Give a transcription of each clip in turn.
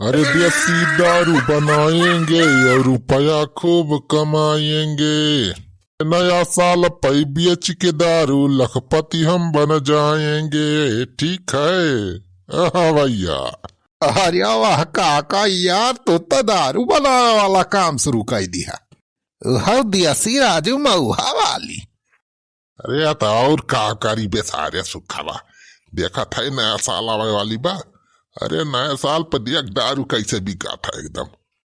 अरे देसी दारू बनाएंगे और रुपया खूब कमाएंगे। नया साल पै बेच के दारू लखपति हम बन जाएंगे। ठीक है हाँ भैया। अरे वाह काका यार तो दारू बनाने वाला काम शुरू कर दिया। हर देसी राजू मऊहा वाली। अरे या तो और का करी बेसारे सुखावा। देखा था नया साल आवे वाली बा। अरे नया साल पर देख दारू कैसे बिका था एकदम।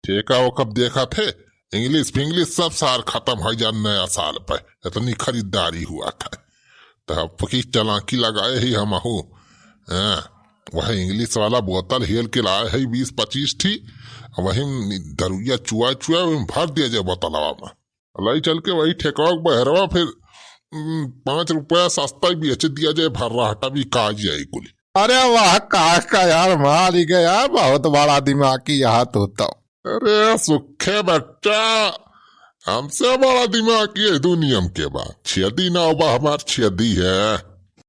ठेका वो कब देखा थे इंग्लिश फिंग्लिश सब सार खत्म हो जा नया साल पर इतनी खरीदारी हुआ था। तो पकी चलाकी लगाए ही हम वही इंग्लिश वाला बोतल हेल के लाए है 20-25 थी। वही दरुया चुआ चुआ भर दिया जाए बोतलवा में। लाई चल के वही ठेका बहरवा फिर 5 रुपया सस्ता ही बेच दिया जाए भर रहा भी काज जाए कुल। अरे वाह काका यार मार ही गया यार बहुत बड़ा दिमाग की यहाँ तो। अरे सुखे बच्चा हमसे बड़ा दिमाग ये दुनिया के बाद छेदी ना बा हमार छेदी है।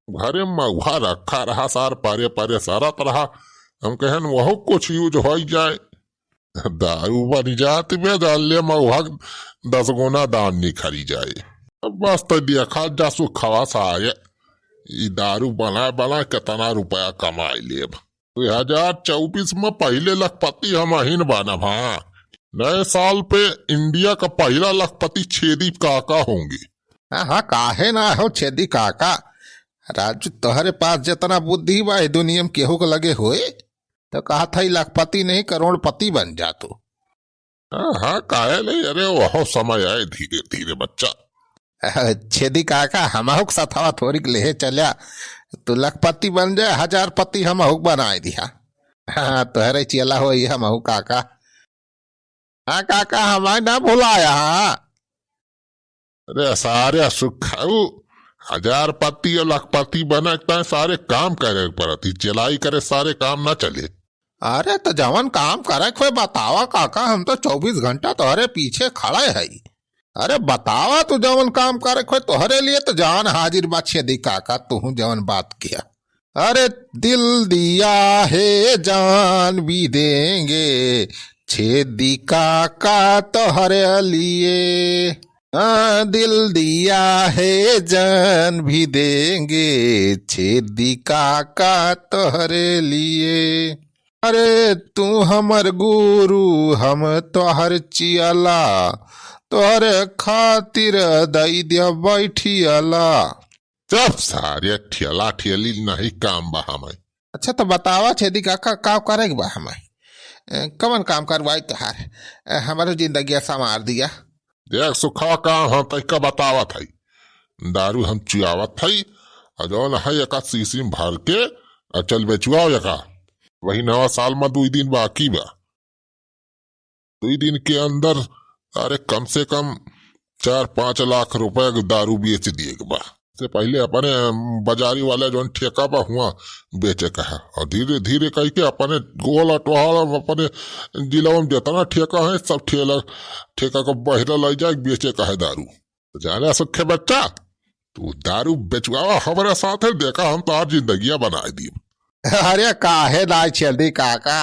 घरे महुआ रखा रहा सार पारे पारे सारा तरह हम कहन वह कुछ यूज हो जाए। दारू बन जात में डाल ले महुआ 10 गुना दान निखरी जाए। बस तो देखा जा सुखवा सारे दारू बना कितना रुपया कमाई लेब। 2024 में पहले लखपति हम अहिन बनब। हाँ नए साल पे इंडिया का पहला लखपति छेदी काका होंगे। हाँ काहे ना हो छेदी काका। राजू तुम्हारे पास जितना बुद्धि बा दुनिया में केहू को लगे होए तो कहा था लखपति नहीं करोड़पति बन जा तू। हाँ काहे नहीं। अरे वह समय आए धीरे धीरे बच्चा। छेदी काका हमहु सथवा थोड़ी ले चलिया तू लखपति बन जाए 1000पति हमहु बनाए दिया। हाँ तुहरे चेला हो हमहु काका। हाँ काका हमारे ना भुलाया। अरे सारे सुखाऊ 1000पति और लखपति बना सारे काम करे पड़ती चलाई करे सारे काम ना चले। अरे तो जवन काम करे कोई बतावा काका हम तो 24 घंटा तुम्हारे पीछे खड़े है। अरे बतावा तू जवन काम करे कोई तुम्हारे लिए तो जान हाजिर बात छेदी काका तू जवन बात किया। अरे दिल दिया है जान भी देंगे छेदी काका तुम्हारे लिए। दिल दिया है जान भी देंगे छेदी काका तोहरे लिए। अरे तू हमर गुरु हम तोहर चियला तोहरे खातिर दई दिया बैठियला। सब सारे ठेला ठेली नहीं काम बा हमें। अच्छा तो बतावा छेदी काका का करेगा बा हमें कवन काम करवाई तुहार हमारे जिंदगी संवार दिया। देख सुखा काम हम तक बतावा था दारू हम चुआवत थी जौन है एक शीशी में भर के चल बेचुआ का। वही नवा साल में 2 दिन बाकी बा। 2 दिन के अंदर अरे कम से कम 4-5 लाख रुपए दारू बेच दिए बा। से पहले अपने बाजारी वाले जो ठेका बा हुआ बेचे का है और धीरे धीरे कह के अपने गोल अटवाल अपने जिला में जितना ठेका है सब ठेका को बहरा ले जाए बेचे का है दारू। तो जाने सुखे बच्चा तू दारू बेचवावा हमारे साथ है देखा हम तो जिंदगियां बना दी। अरे काहे ना छेदी काका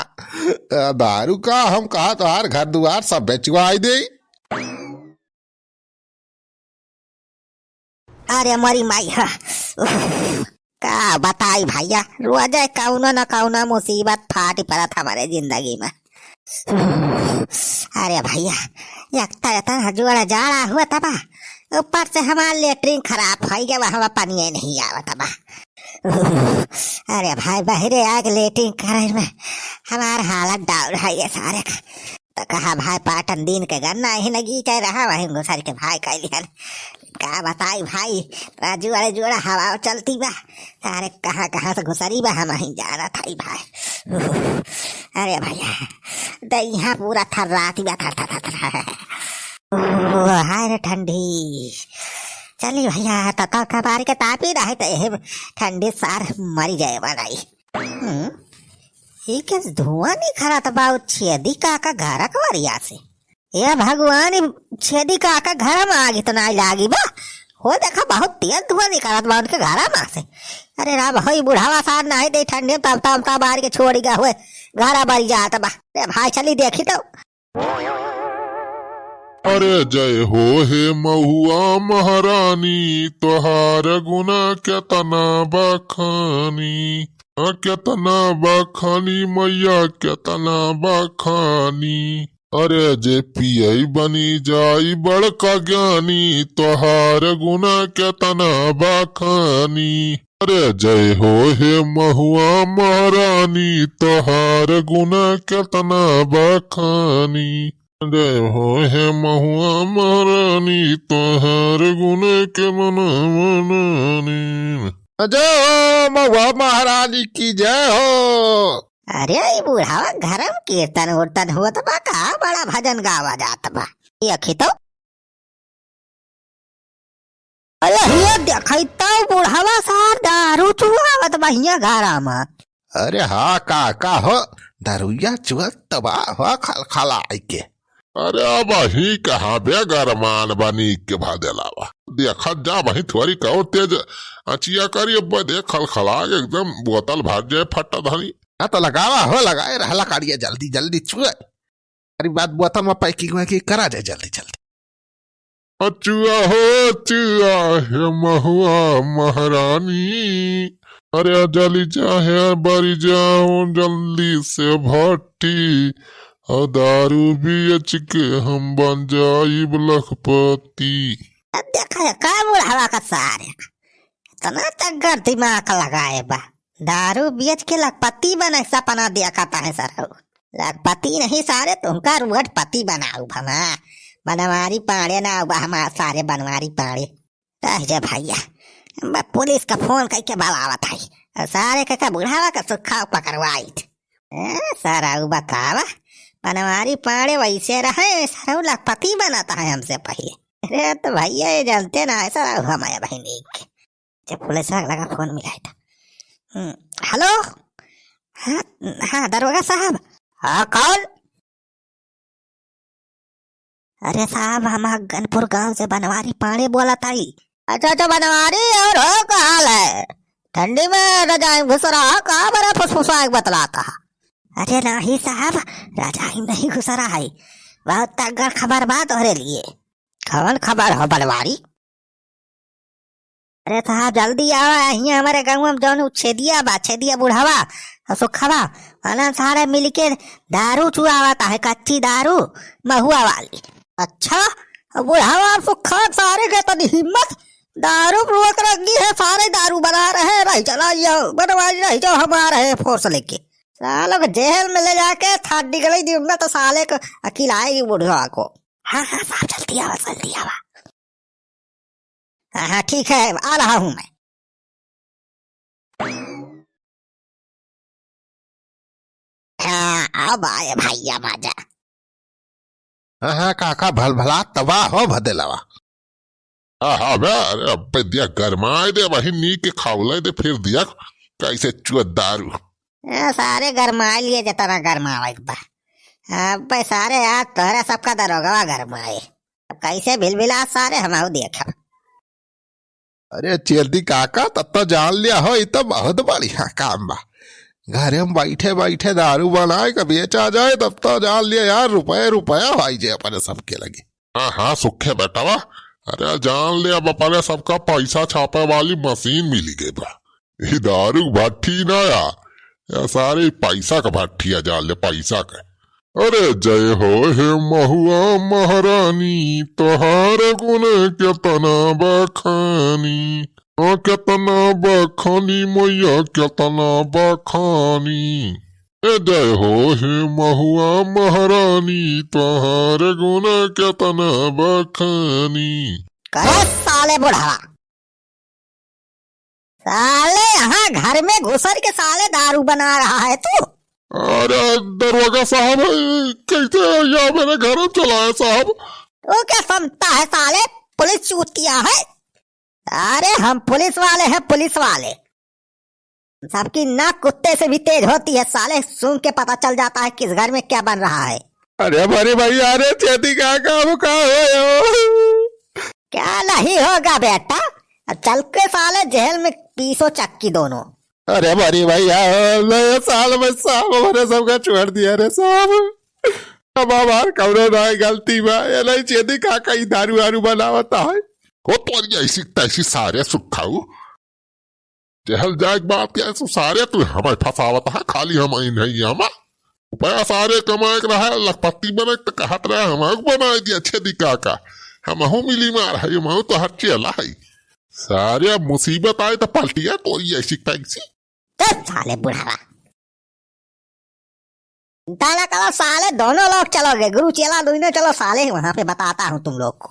दारू का हम कहा तो घर दुआर सब बेचवाई दे। अरे मरी माई का बताई भैया रोज कौनो न कौनो मुसीबत फाटी पड़त हमारे जिंदगी में। अरे भैया एक तरह जोड़ा जाड़ा हुआ था बा ऊपर से हमारा लेटरिन खराब हो गया हवा पानी नहीं आवत बा। अरे भाई बहरे आग लेटरिन करे में हमार हालत डाउन है ये सारे का। तो कहा भाई पाटन दिन के गन्ना ही नगी कह रहा वही घुसर के भाई कह लिया का बताई भाई राजू वाले जोड़ा हवा चलती बा सारे कहाँ कहाँ से घुसरी बा हम ही जाना था भाई। अरे भैया तो यहाँ पूरा थर्राती बा थर थर थर हाय रे ठंडी। चलिए भैया तो कबार के तापी रहे तो ठंडी सार मरी जाए बनाई। ये धुआं नहीं खरा तो बाऊ छेदी काका घर कवरिया से ये भगवान छेदी काका घर में आगे तो ना लागी बा हो देखा बहुत तेज धुआं निकलत बा उनके घरा में से। अरे राम होई बुढ़ावा सार नहीं दे ठंडे में तब तब तब बाहर के छोड़ गया हुए घरा बारी जात बा। अरे भाई चली देखी तो। अरे जय हो हे महुआ महारानी, तोहार गुना केतना बखानी, केतना बखानी मैया केतना बखानी। अरे जे पियई बनी जाई बड़का ज्ञानी, तोहार गुना केतना बखानी। अरे जय हो हे महुआ महारानी, तोहार गुना केतना बखानी। जय हो हे महुआ महारानी, तोहार गुना केतना बखानी। जय हो महुआ महारानी की जय हो। अरे ये बुढ़ावा घर में कीर्तन उर्तन हुआ तो बा का बड़ा भजन गावा जात बा। ये तो अरे ये देखई तो बुढ़ावा सार दारू चुआवत बा हिया घरा में। अरे हाँ काका हो दारुया चुअत तबाह हो खलखलाई के। अरे अब ही कहाँ बे गरमान बनी के भादेलावा देखा जा वही थोड़ी कहो तेज अचिया करी अब देख खलखला के एकदम बोतल भर जाए फट्टा धनी। हाँ तो लगावा हो लगाए रहला काढ़िया जल्दी जल्दी छुए। अरे बात बोतल में पैकिंग वैकिंग करा जाए जल्दी जल्दी। अचुआ हो अचुआ हे महुआ महारानी, अरे जली चाहे बरी जाओ जल्दी से भट्टी, और दारू बेच के हम बन जाई लखपति। देखा का बुढ़ावा का सार इतना तगड़ दिमाग लगाए बा। दारू बेच के लखपति बना सपना देखता है सर। लखपति नहीं सारे तुमका रुगटपति बनाऊ भमा बनवारी पाड़े ना हमारे सारे बनवारी पाड़े। जे भैया पुलिस का फोन करके बुलावत है सारे का बुढ़ावा का सुखा पकड़वाई सर बतावा बनवारी पाड़े वैसे रहे सर लखपति बनाता है हमसे पहले। अरे तो भैया ये जानते ना है सर हमारे बहनी के जब पुलिस लगा फोन मिलाया था। हेलो हाँ हाँ दरोगा साहब। हाँ कौन? अरे साहब हम गनपुर गांव से बनवारी पाड़े बोला था। अच्छा अच्छा बनवारी और हो का हाल है? ठंडी में रजाई घुस रहा कहा बड़ा फुसफुसा बतलाता। अरे नहीं साहब रजाई नहीं घुस रहा है बहुत तगड़ खबर बात हो लिए। कौन खबर हो बनवारी? अरे साहब जल्दी आओ यहाँ हमारे गाँव में जौन छेदिया बा छेदिया बुढ़ावा सुखवा अना सारे मिलके दारू चुआवता है कच्ची दारू महुआ वाली। अच्छा बुढ़ावा सुखा सारे के तनी हिम्मत दारू रोक रखी है सारे दारू बना रहे रही चला बनवारी रही जाओ हमारे है फोर्स लेके सालों को जेल में ले जाके थाडी गई दी में तो साले को अकील आएगी बुढ़वा को। हाँ हाँ साहब जल्दी आवा जल्दी आवा। हाँ ठीक है आ रहा हूं मैं। हाँ अब आए भैया मजा। हाँ काका भल भला तबाह हो भदेलावा। हाँ अरे अब दिया गरमाए दे वही नी के खावले दे फिर दिया कैसे चुआ दारू। सारे गरमाए लिए जितना गरमावा एक बार अब सारे आज तोहरा सबका दरोगा गरमाए कैसे भिलभिला सारे हम देखा। अरे चेल्दी काका तब तो जान लिया हो तो बहुत बढ़िया काम बा। घरे में बैठे बैठे दारू बनाए का बेचा जाए तब तो जान लिया यार रुपया भाई जे अपने सबके लगे। हाँ हाँ सुखे बेटावा अरे जान ले अब अपने सबका पैसा छापे वाली मशीन मिली गई बा। ये दारू भट्टी ना या सारे पैसा का भट्टी है जान ले पैसा का। अरे जय हो हे महुआ महारानी, तोहार गुण केतना बखानी, केतना बखानी मैया केतना बखानी। जय हो हे महुआ महारानी, तोहार गुण केतना बखानी। करे साले बुढ़ावा साले यहाँ घर में घुसर के साले दारू बना रहा है तू। अरे दरोगा साहब कैसे यहाँ मेरे घर चलाया साहब। वो क्या समझता है साले पुलिस चूतिया है। अरे हम पुलिस वाले हैं पुलिस वाले सबकी नाक कुत्ते से भी तेज होती है साले सुन के पता चल जाता है किस घर में क्या बन रहा है। अरे भाई अरे चेती क्या काम का हो क्या नहीं होगा बेटा, चल के साले जेल में पीसो चक्की दोनों। अरे बड़ी भैया नए साल में साहब हमारे सबका छोड़ दिया रे साहब। अब हमार कौनो ना गलती बा, ये नहीं चेदी काका ही दारू वारू बनावता है। हो तो ऐसी तैसी सारे सुखाऊ जहल जाए बात क्या सो सारे तू हमें फसावत है, खाली हम नहीं हम रुपया सारे कमाए के रहा लखपति बने तो कहत रहे हम बनाए दिया छेदी काका हम मिली मार है हम तो हर चेला है सारे मुसीबत आए तो पलटिया तो ऐसी तैसी। चल साले बुढ़ावा, दाना करो साले दोनों लोग चलोगे, गुरु चेला दोनों चलो साले, वहां पे बताता हूँ तुम लोग को।